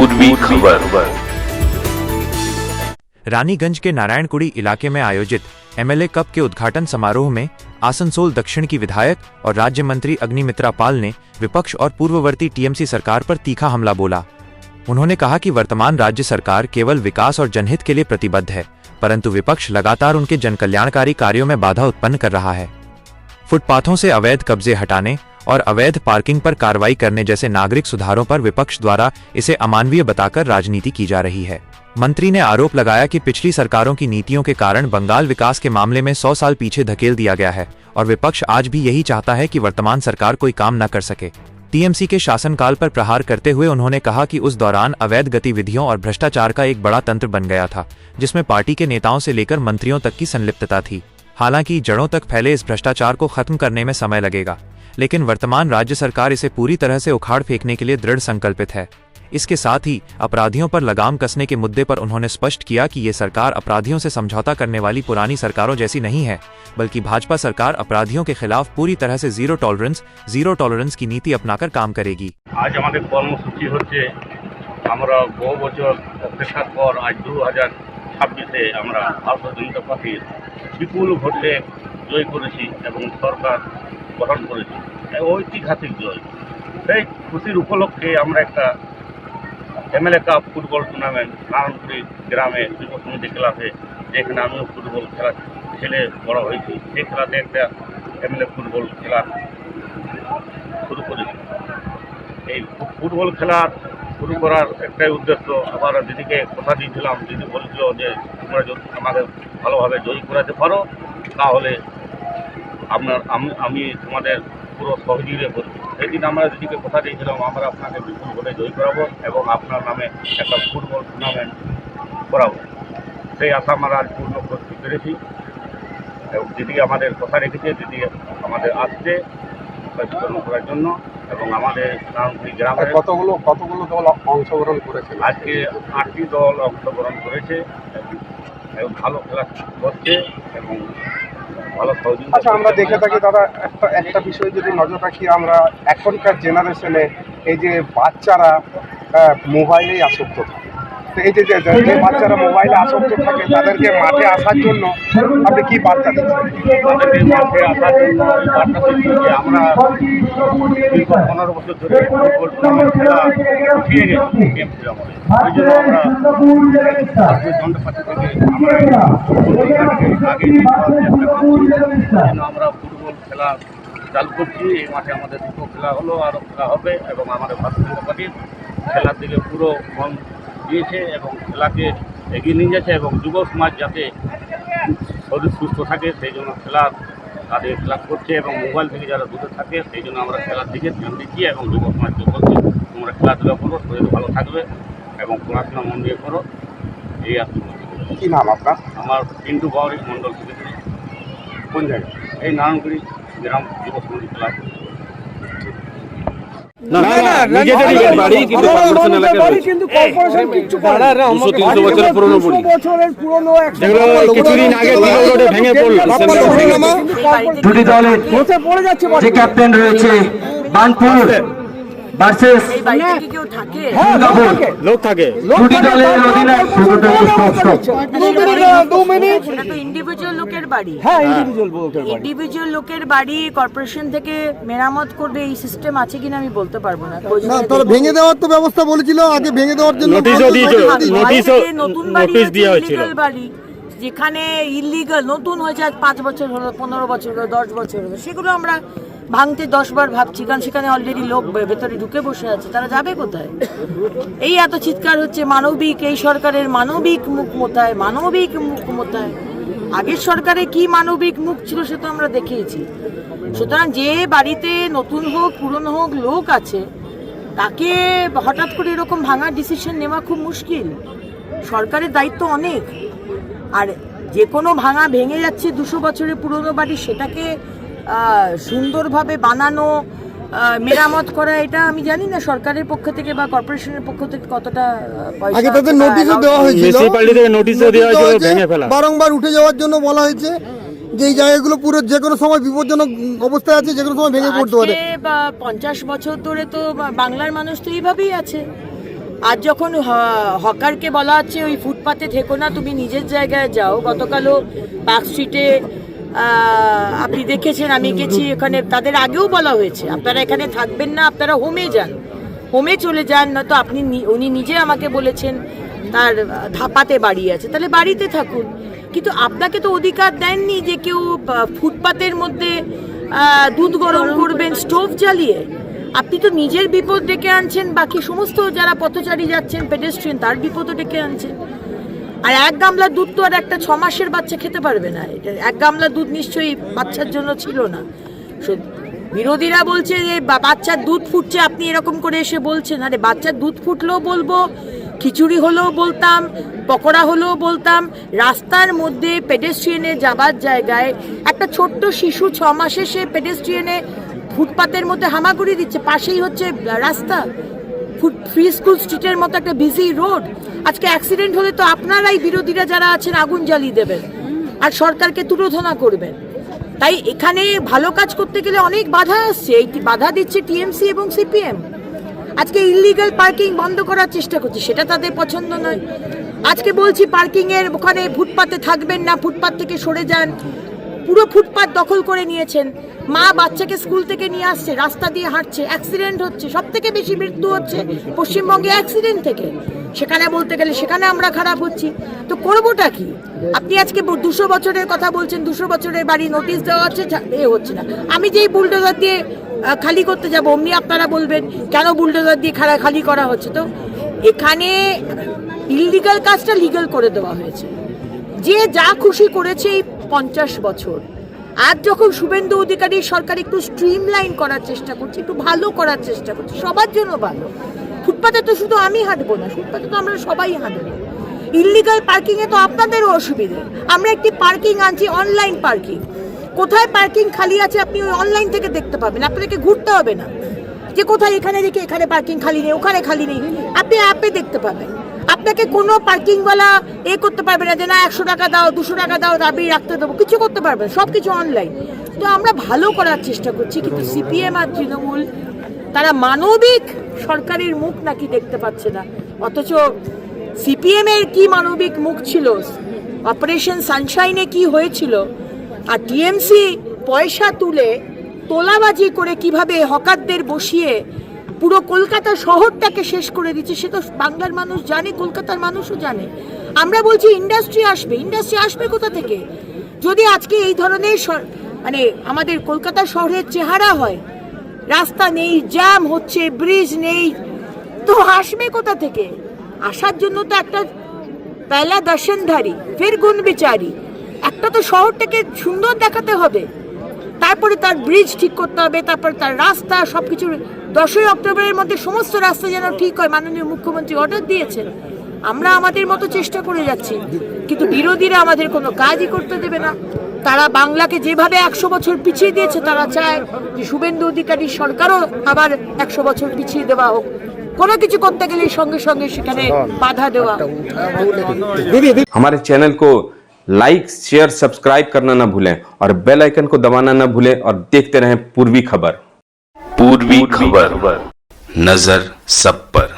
पूर्वी खबर। रानीगंज के नारायणकुड़ी इलाके में आयोजित एमएलए कप के उद्घाटन समारोह में आसनसोल दक्षिण की विधायक और राज्य मंत्री अग्निमित्रा पाल ने विपक्ष और पूर्ववर्ती टीएमसी सरकार पर तीखा हमला बोला। उन्होंने कहा कि वर्तमान राज्य सरकार केवल विकास और जनहित के लिए प्रतिबद्ध है, परंतु विपक्ष लगातार उनके जनकल्याणकारी कार्यों में बाधा उत्पन्न कर रहा है। फुटपाथों से अवैध कब्जे हटाने और अवैध पार्किंग पर कार्रवाई करने जैसे नागरिक सुधारों पर विपक्ष द्वारा इसे अमानवीय बताकर राजनीति की जा रही है। मंत्री ने आरोप लगाया कि पिछली सरकारों की नीतियों के कारण बंगाल विकास के मामले में 100 साल पीछे धकेल दिया गया है और विपक्ष आज भी यही चाहता है कि वर्तमान सरकार कोई काम न कर सके। टीएमसी के शासनकाल पर प्रहार करते हुए उन्होंने कहा कि उस दौरान अवैध गतिविधियों और भ्रष्टाचार का एक बड़ा तंत्र बन गया था, जिसमें पार्टी के नेताओं से लेकर मंत्रियों तक की संलिप्तता थी। हालांकि जड़ों तक फैले इस भ्रष्टाचार को खत्म करने में समय लगेगा, लेकिन वर्तमान राज्य सरकार इसे पूरी तरह से उखाड़ फेंकने के लिए दृढ़ संकल्पित है। इसके साथ ही अपराधियों पर लगाम कसने के मुद्दे पर उन्होंने स्पष्ट किया कि ये सरकार अपराधियों से समझौता करने वाली पुरानी सरकारों जैसी नहीं है, बल्कि भाजपा सरकार अपराधियों के खिलाफ पूरी तरह से जीरो टॉलरेंस की नीति अपनाकर काम करेगी। आज हमारे কর্মসূচি হচ্ছে আমরা বহু বছর অপেক্ষার পর আজ 2026-এ আমরা ভারতীয় জনতা পার্টির বিপুল ভোটে জয় করেছি এবং সরকার গঠন করেছি। ঐতিহাসিক জয়। সেই খুশির উপলক্ষে আমরা একটা এমএলএ কাপ ফুটবল টুর্নামেন্ট নারায়ণপুরি গ্রামে যুব সমিতি ক্লাবে, যেখানে আমিও ফুটবল খেলে বড় হয়েছি, সেই খেলাতে একটা এমএলএ ফুটবল খেলা শুরু করেছি। এই ফুটবল খেলা শুরু করার একটাই উদ্দেশ্য, আবার দিদিকে কথা দিয়েছিলাম, দিদি বলেছিল যে তোমরা যদি আমাকে ভালোভাবে জয়ী করাতে পারো তাহলে আমি তোমাদের পুরো সহযোগিতা করব। সেদিন আমরা দিদিকে কথা দিয়েছিলাম আমরা আপনাকে বিপুল ভোটে জয়ী করাবো এবং আপনার নামে একটা ফুটবল টুর্নামেন্ট করাবো। সেই আশা আমরা আজ পূর্ণ করতে পেরেছি এবং দিদি আমাদের কথা রেখেছে। দিদি আমাদের আসছে সচেতন করার জন্য এবং আমাদের নারায়ণপুরি গ্রামে কতগুলো দল অংশগ্রহণ করেছে। আজকে 8টি দল অংশগ্রহণ করেছে এবং ভালো খেলা করছে এবং ভালো সহযোগিতা। আচ্ছা, আমরা দেখে থাকি দাদা একটা বিষয় যদি নজর রাখি, আমরা এখনকার জেনারেশনে এই যে বাচ্চারা মোবাইলেই আসক্ত থাকে, তো এই যে বাচ্চারা মোবাইলে আসক্ত থাকে তাদেরকে মাঠে আসার জন্য আপনি কি বার্তা দিচ্ছেন? তাদেরকে মাঠে আসার জন্য বার্তা দিচ্ছি যে আমরা 15 বছর ধরে ফুটবল টুর্নামেন্ট খেলা উঠিয়ে গেছি টিএমসির আমলে। ওই জন্য আমরা ভারতীয় জনতা পার্টি থেকে আমরা ফুটবল খেলা চালু করছি। এই মাঠে আমাদের দুটো খেলা হলো, আরও খেলা হবে এবং আমাদের ভারতীয় জনতা পার্টির খেলার দিকে পুরো মন দিয়েছে এবং খেলাকে এগিয়ে নিয়ে যাচ্ছে এবং যুব সমাজ যাতে শরীর সুস্থ থাকে সেই জন্য তাদের খেলা করছে এবং মোবাইল থেকে যারা দূরে থাকে সেই জন্য আমরা খেলার দিকে ধ্যান দিচ্ছি এবং যুব সমাজকে বলছি তোমরা খেলাধুলা করো, শরীর ভালো থাকবে এবং পড়াশোনা মন দিয়ে করো। এই আসুন। কি নাম আপনার? আমার পিন্টু বাউরি, মন্ডল সেক্রেটারি। কোন জায়গায়? এই নারায়ণপুরি গ্রাম যুব সমিতি ক্লাব। দুটি দলের যে ক্যাপ্টেন রয়েছে বানপুর ভার্সেস লোক থাকে দুটি দলের অধিনায়ক ইন্ডিভিজুয়াল লোকের বাড়ি, হ্যাঁ ইন্ডিভিজুয়াল লোকের বাড়ি কর্পোরেশন থেকে মেরামত করবে এই সিস্টেম আছে কিনা আমি বলতে পারবো না। তারা ভেঙে দেওয়ার তো ব্যবস্থা বলেছিল, আগে ভেঙে দেওয়ার জন্য নতুন বাড়ি বাড়ি যেখানে ইলিগাল নতুন হয়েছে আজ 5 বছর হলো, 15 বছর হলো, 10 বছর হলো, সেগুলো আমরা ভাঙতে 10 বার ভাবছি, কারণ সেখানে অলরেডি লোক ভেতরে ঢুকে বসে আছে, তারা যাবে কোথায়? এই এত চিৎকার হচ্ছে মানবিক, এই সরকারের মানবিক মুখ মোথায়, মানবিক মুখ মোথায়। আগের সরকারে কি মানবিক মুখ ছিল সে তো আমরা দেখেইছি। সুতরাং যে বাড়িতে নতুন হোক পুরনো হোক লোক আছে তাকে হঠাৎ করে এরকম ভাঙার ডিসিশন নেওয়া খুব মুশকিল। সরকারের দায়িত্ব অনেক, আর যে কোনো ভেঙে যাচ্ছে 200 বছরের পুরনো বাড়ি সেটাকে সুন্দরভাবে বানানো, মেরামত করা, এটা আমি জানি না সরকারের পক্ষ থেকে বা কর্পোরেশনের পক্ষ থেকে কতটা পয়সা। আগে তাদের নোটিশও দেওয়া হয়েছিল, মিউনিসিপ্যালিটি থেকে নোটিশও দেওয়া হয়েছিল ভেঙে ফেলা, বারংবার উঠে যাওয়ার জন্য বলা হয়েছে যে এই জায়গাগুলো পুরো যে কোনো সময় বিপজ্জনক অবস্থায় আছে, যে কোনো সময় ভেঙে পড়তে পারে। 50 বছর ধরে তো বাংলার মানুষ তো এইভাবেই আছে, আজ যখন হকারকে বলা হচ্ছে ওই ফুটপাতে থেকো না, তুমি নিজের জায়গায় যাও। গতকালও পার্ক স্ট্রিটে আপনি দেখেছেন, আমি গেছি ওখানে, তাদের আগেও বলা হয়েছে আপনারা এখানে থাকবেন না, আপনারা হোমে যান, হোমে চলে যান। না তো উনি নিজে আমাকে বলেছেন তার ধাপাতে বাড়ি আছে, তাহলে বাড়িতে থাকুন। কিন্তু আপনাকে তো অধিকার দেননি যে কেউ ফুটপাতের মধ্যে দুধ গরম করবেন স্টোভ জ্বালিয়ে। আপনি তো নিজের বিপদ ডেকে আনছেন, বাকি সমস্ত যারা পথচারী যাচ্ছেন পেডেস্ট্রিয়ান তার বিপদও ডেকে আনছেন। আর এক গামলা দুধ তো আর একটা 6 মাসের বাচ্চা খেতে পারবে না। এটা এক গামলা দুধ নিশ্চয়ই বাচ্চার জন্য ছিল না। বিরোধীরা বলছে যে বাচ্চার দুধ ফুটছে, আপনি এরকম করে এসে বলছেন। আরে বাচ্চার দুধ ফুটলেও বলবো, খিচুড়ি হলেও বলতাম, পকোড়া হলেও বলতাম। রাস্তার মধ্যে পেডেস্ট্রিয়ানে যাবার জায়গায় একটা ছোট্ট শিশু 6 মাসে সে পেডেস্ট্রিয়ানে ফুটপাতের মধ্যে হামাগুড়ি দিচ্ছে, পাশেই হচ্ছে রাস্তা, ফ্রি স্কুল স্ট্রিটের মতো একটা বিজি রোড। আজকে অ্যাক্সিডেন্ট হলে তো আপনারাই বিরোধীরা যারা আছেন আগুন জ্বালিয়ে দেবেন আর সরকারকে তুলোধনা করবেন। তাই এখানে ভালো কাজ করতে গেলে অনেক বাধা আসছে, এই বাধা দিচ্ছে টিএমসি এবং সিপিএম। আজকে ইলিগাল পার্কিং বন্ধ করার চেষ্টা করছে, সেটা তাদের পছন্দ নয়। আজকে বলছি পার্কিং এর ওখানে ফুটপাতে থাকবেন না, ফুটপাত থেকে সরে যান। পুরো ফুটপাত দখল করে নিয়েছেন। মা বাচ্চাকে স্কুল থেকে নিয়ে আসছে, রাস্তা দিয়ে হাঁটছে, অ্যাক্সিডেন্ট হচ্ছে। সব থেকে বেশি মৃত্যু হচ্ছে পশ্চিমবঙ্গে অ্যাক্সিডেন্ট থেকে। সেখানে বলতে গেলে সেখানে আমরা খারাপ হচ্ছি, তো করবোটা কি? আপনি আজকে 200 বছরের কথা বলছেন, 200 বছরের বাড়ি নোটিশ দেওয়া হচ্ছে, হচ্ছে না। আমি যেই বুলডোজার দিয়ে খালি করতে যাব অমনি আপনারা বলবেন কেন বুলডোজার দিয়ে খালি করা হচ্ছে। তো এখানে ইললিগাল কাজটা লিগাল করে দেওয়া হয়েছে। যে যা খুশি করেছে এই 50 বছর। আজ যখন শুভেন্দু অধিকারী সরকার একটু স্ট্রিমলাইন করার চেষ্টা করছে, একটু ভালো করার চেষ্টা করছে, সবার জন্য ভালো। ফুটপাতে তো শুধু আমি হাঁটবো না, ফুটপাতে তো আমরা সবাই হাঁটবো। ইললিগাল পার্কিং এ তো আপনাদেরও অসুবিধে। আমরা একটি পার্কিং আনছি, অনলাইন পার্কিং। কোথায় পার্কিং খালি আছে আপনি ওই অনলাইন থেকে দেখতে পাবেন, আপনাকে ঘুরতে হবে না যে কোথায় এখানে দেখে এখানে পার্কিং খালি নেই, ওখানে খালি নেই। আপনি অ্যাপে দেখতে পাবেন। আপনাকে কোনো পার্কিংওয়ালা করতে পারবে না যে না 100 টাকা দাও, 200 টাকা দাও, দাবি রাখতে দেবো, কিছু করতে পারবেন, সব কিছু অনলাইন। তো আমরা ভালো করার চেষ্টা করছি, কিন্তু সিপিএম আর তৃণমূল তারা মানবিক সরকারের মুখ নাকি দেখতে পাচ্ছে না। অথচ সিপিএম এর কি মানবিক মুখ ছিল, অপারেশন সানশাইনে কি হয়েছিল, আর টিএমসি পয়সা তুলে তোলাবাজি করে কিভাবে হকারদের বসিয়ে পুরো কলকাতা শহরটাকে শেষ করে দিচ্ছে, সে তো বাংলার মানুষ জানে, কলকাতার মানুষও জানে। আমরা বলছি ইন্ডাস্ট্রি আসবে, ইন্ডাস্ট্রি আসবে কোথা থেকে? যদি আজকে এই ধরনের মানে আমাদের কলকাতা শহরের চেহারা হয়, রাস্তা নেই, জ্যাম হচ্ছে, ব্রিজ নেই, তো আসবে কোথা থেকে? আসার জন্য তো একটা পয়লা দর্শনধারী ফের গুণ বিচারি, একটা তো শহরটাকে সুন্দর দেখাতে হবে, তারপরে তার ব্রিজ ঠিক করতে হবে, তারপরে তার রাস্তা সবকিছু। 10ই অক্টোবরের মধ্যে সমস্ত রাস্তা যেন ঠিক হয়, মাননীয় মুখ্যমন্ত্রী অর্ডার দিয়েছেন। আমরা আমাদের মতো চেষ্টা করে যাচ্ছি, কিন্তু বিরোধীরা আমাদের কোনো কাজই করতে দেবে না। তারা বাংলাকে যেভাবে 100 বছর পিছিয়ে দিয়েছে, তারা চায় যে শুভেন্দু অধিকারী সরকারও আবার 100 বছর পিছিয়ে দেওয়া হোক। কোনো কিছু করতে গেলে সঙ্গে সঙ্গে সেখানে বাধা দেওয়া। हमारे चैनल को लाइक शेयर सब्सक्राइब करना ना भूलें और बेल आइकन को दबाना ना भूलें और देखते रहें पूर्वी खबर। पूर्वी खबर, नजर सब पर।